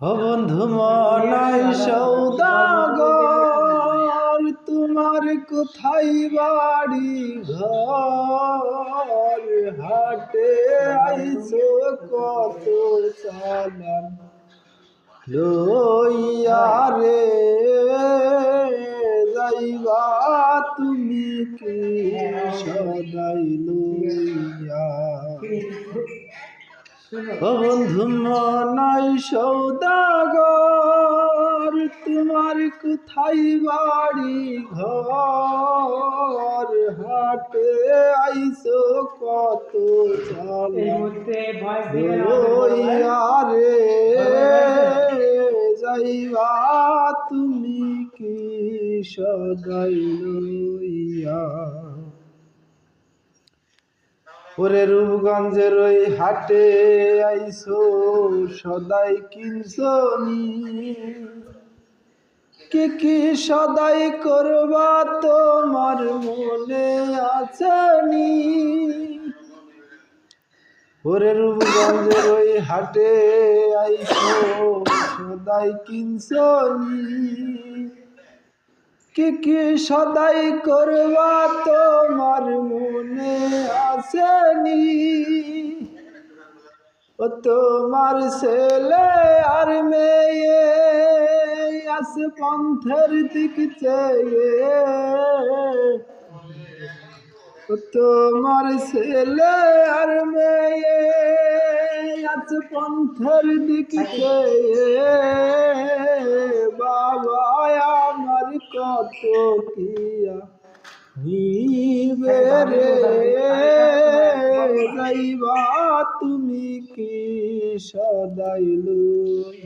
ও বন্ধু মনাই সৌদাগর, তোমার কোথায় বাড়ি ঘর? হাটে আইছো কত চালান লইয়া রে, যাইবা তুমি কি সদাই লইয়া? ও বন্ধু মনাই সৌদাগর, তোমার কোথায় বাড়ি ঘর? হাটে আইছো কত লইয়া রে, যাইবা তুমি কি সদাই লইয়া? ওরে রূপগঞ্জের ওই হাটে আইছো সদাই কিনছো নি? কি কি সদাই করবা তোমার মনে আছে নি? ওরে রূপগঞ্জের ওই হাটে আইছো সদাই কিনছো নি? কি কি সদাই করবা তোমার মনে আসেনি? ও তোমার ছেলে আর মেয়ে আছে পন্থের দিক চেয়ে। ও তোমার ছেলে আর মেয়ে আছে পন্থের দিক চেয়ে। বাবা আমার কত কিয়া নিবে রে, যাইবা তুমি কি সদাই লইয়া?